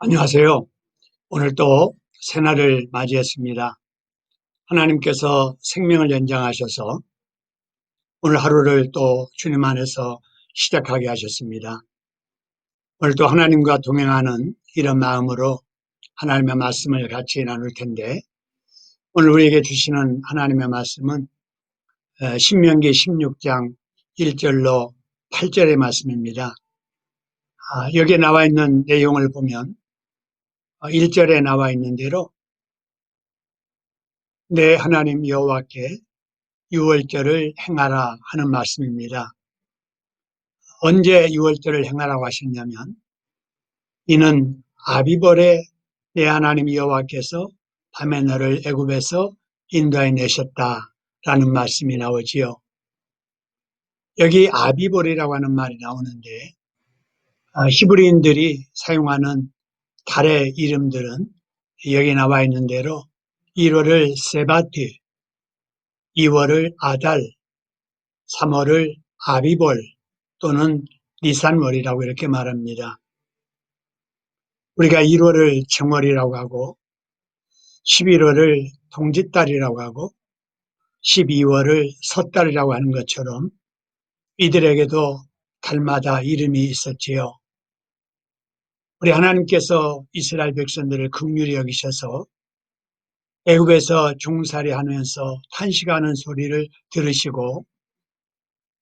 안녕하세요. 오늘 또 새날을 맞이했습니다. 하나님께서 생명을 연장하셔서 오늘 하루를 또 주님 안에서 시작하게 하셨습니다. 오늘 또 하나님과 동행하는 이런 마음으로 하나님의 말씀을 같이 나눌 텐데, 오늘 우리에게 주시는 하나님의 말씀은 신명기 16장 1절로 8절의 말씀입니다. 여기에 나와 있는 내용을 보면 1절에 나와 있는 대로 내 하나님 여호와께 유월절을 행하라 하는 말씀입니다. 언제 유월절을 행하라고 하셨냐면, 이는 아비벌에 내 하나님 여호와께서 밤에 너를 애굽에서 인도해 내셨다라는 말씀이 나오지요. 여기 아비벌이라고 하는 말이 나오는데, 히브리인들이 사용하는 달의 이름들은 여기 나와 있는 대로 1월을 세바트, 2월을 아달, 3월을 아비벌 또는 니산월이라고 이렇게 말합니다. 우리가 1월을 정월이라고 하고 11월을 동짓달이라고 하고 12월을 섣달이라고 하는 것처럼 이들에게도 달마다 이름이 있었지요. 우리 하나님께서 이스라엘 백성들을 긍휼히 여기셔서 애굽에서 종살이 하면서 탄식하는 소리를 들으시고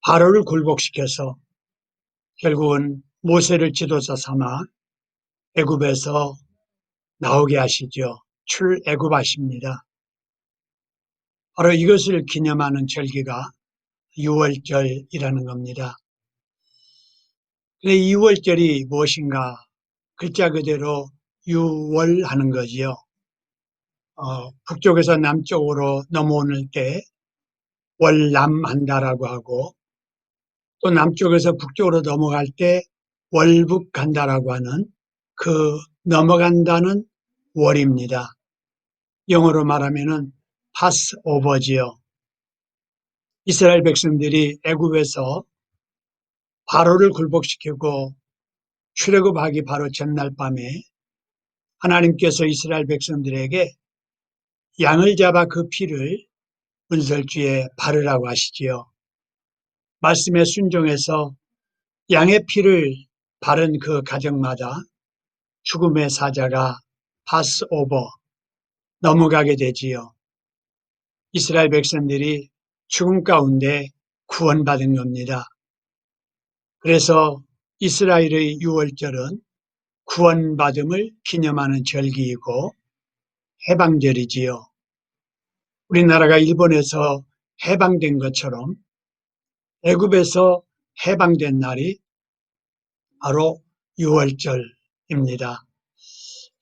바로를 굴복시켜서 결국은 모세를 지도자 삼아 애굽에서 나오게 하시죠. 출애굽하십니다. 바로 이것을 기념하는 절기가 유월절이라는 겁니다. 근데 유월절이 무엇인가? 글자 그대로 유월하는 거지요. 북쪽에서 남쪽으로 넘어오는 때 월남한다라고 하고, 또 남쪽에서 북쪽으로 넘어갈 때 월북한다라고 하는 그 넘어간다는 월입니다. 영어로 말하면은 파스오버지요. 이스라엘 백성들이 애굽에서 바로를 굴복시키고 출애굽하기 바로 전날 밤에 하나님께서 이스라엘 백성들에게 양을 잡아 그 피를 문설주에 바르라고 하시지요. 말씀에 순종해서 양의 피를 바른 그 가정마다 죽음의 사자가 파스오버 넘어가게 되지요. 이스라엘 백성들이 죽음 가운데 구원받은 겁니다. 그래서 이스라엘의 유월절은 구원받음을 기념하는 절기이고 해방절이지요. 우리나라가 일본에서 해방된 것처럼 애굽에서 해방된 날이 바로 유월절입니다.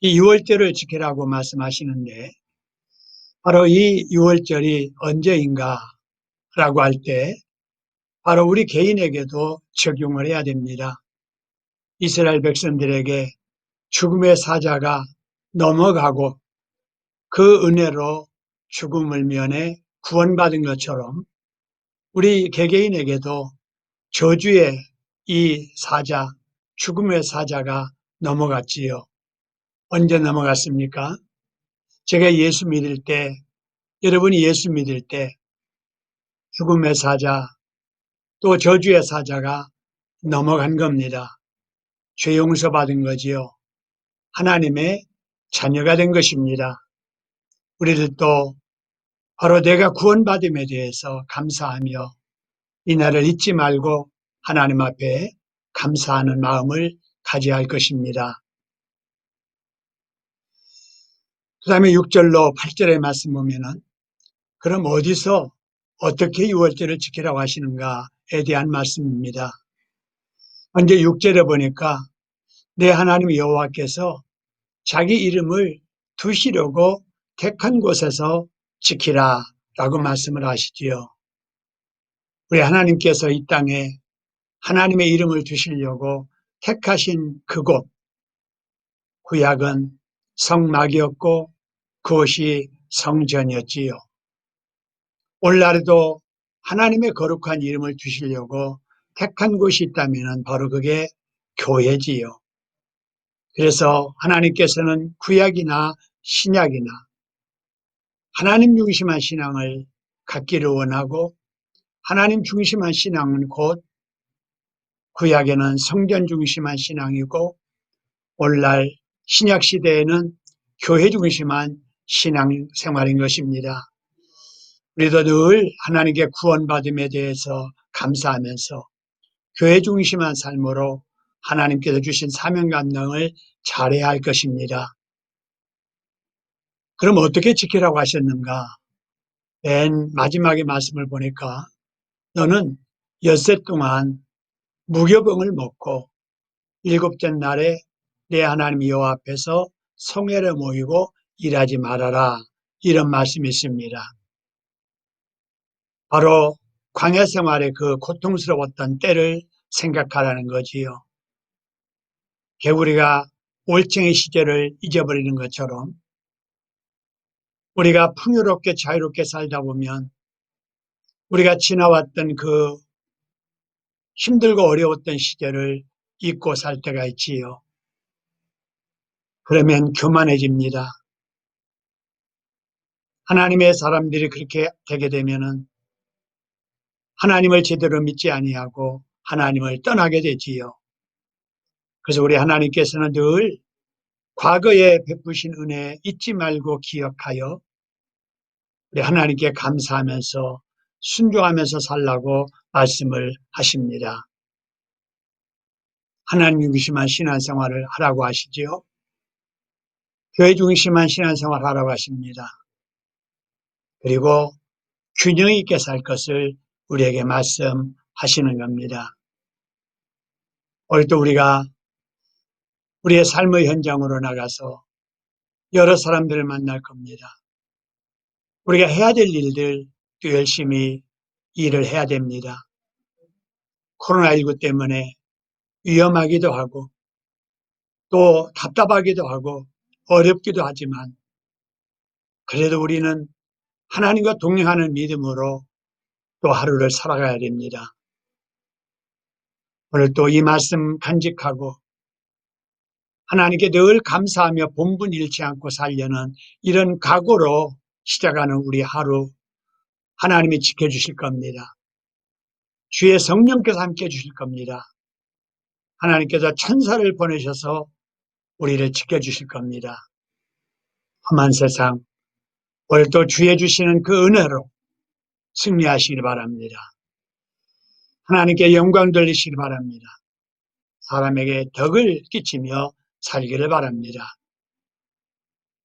이 유월절을 지키라고 말씀하시는데, 바로 이 유월절이 언제인가 라고 할 때 바로 우리 개인에게도 적용을 해야 됩니다. 이스라엘 백성들에게 죽음의 사자가 넘어가고 그 은혜로 죽음을 면해 구원받은 것처럼 우리 개개인에게도 저주의 이 사자, 죽음의 사자가 넘어갔지요. 언제 넘어갔습니까? 제가 예수 믿을 때, 여러분이 예수 믿을 때 죽음의 사자, 또 저주의 사자가 넘어간 겁니다. 죄 용서받은 거지요. 하나님의 자녀가 된 것입니다. 우리들도 바로 내가 구원받음에 대해서 감사하며 이날을 잊지 말고 하나님 앞에 감사하는 마음을 가져야 할 것입니다. 그 다음에 6절로 8절의 말씀 보면은, 그럼 어디서 어떻게 유월절을 지키라고 하시는가에 대한 말씀입니다. 먼저 6절에 보니까 내 하나님 여호와께서 자기 이름을 두시려고 택한 곳에서 지키라 라고 말씀을 하시지요. 우리 하나님께서 이 땅에 하나님의 이름을 두시려고 택하신 그곳, 구약은 성막이었고 그곳이 성전이었지요. 오늘날에도 하나님의 거룩한 이름을 두시려고 택한 곳이 있다면 바로 그게 교회지요. 그래서 하나님께서는 구약이나 신약이나 하나님 중심한 신앙을 갖기를 원하고, 하나님 중심한 신앙은 곧 구약에는 성전 중심한 신앙이고, 오늘날 신약 시대에는 교회 중심한 신앙 생활인 것입니다. 우리도 늘 하나님께 구원받음에 대해서 감사하면서 교회 중심한 삶으로 하나님께서 주신 사명 감당을 잘해야 할 것입니다. 그럼 어떻게 지키라고 하셨는가? 맨 마지막에 말씀을 보니까 너는 엿새 동안 무교병을 먹고 일곱째 날에 내 하나님 여호와 앞에서 성회를 모이고 일하지 말아라, 이런 말씀이 있습니다. 바로 광야 생활의 그 고통스러웠던 때를 생각하라는 거지요. 개구리가 올챙이 시절을 잊어버리는 것처럼 우리가 풍요롭게 자유롭게 살다 보면 우리가 지나왔던 그 힘들고 어려웠던 시절을 잊고 살 때가 있지요. 그러면 교만해집니다. 하나님의 사람들이 그렇게 되게 되면은 하나님을 제대로 믿지 아니하고 하나님을 떠나게 되지요. 그래서 우리 하나님께서는 늘 과거에 베푸신 은혜 잊지 말고 기억하여 우리 하나님께 감사하면서 순종하면서 살라고 말씀을 하십니다. 하나님 중심한 신앙생활을 하라고 하시지요. 교회 중심한 신앙생활을 하라고 하십니다. 그리고 균형 있게 살 것을 우리에게 말씀하시는 겁니다. 오늘도 우리가 우리의 삶의 현장으로 나가서 여러 사람들을 만날 겁니다. 우리가 해야 될 일들 또 열심히 일을 해야 됩니다. 코로나19 때문에 위험하기도 하고 또 답답하기도 하고 어렵기도 하지만 그래도 우리는 하나님과 동행하는 믿음으로 또 하루를 살아가야 됩니다. 오늘 또 이 말씀 간직하고 하나님께 늘 감사하며 본분 잃지 않고 살려는 이런 각오로 시작하는 우리 하루, 하나님이 지켜주실 겁니다. 주의 성령께서 함께 해주실 겁니다. 하나님께서 천사를 보내셔서 우리를 지켜주실 겁니다. 험한 세상, 오늘도 주의 주시는 그 은혜로 승리하시길 바랍니다. 하나님께 영광 돌리시길 바랍니다. 사람에게 덕을 끼치며 살기를 바랍니다.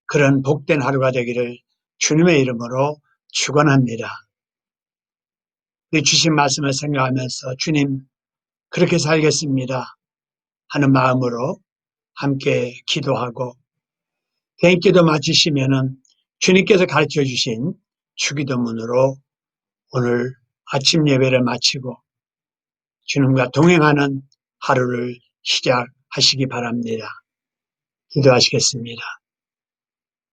그런 복된 하루가 되기를 주님의 이름으로 축원합니다. 우리 주신 말씀을 생각하면서 주님, 그렇게 살겠습니다 하는 마음으로 함께 기도하고, 개인기도 마치시면은 주님께서 가르쳐 주신 주기도문으로 오늘 아침 예배를 마치고 주님과 동행하는 하루를 시작하시기 바랍니다. 기도하시겠습니다.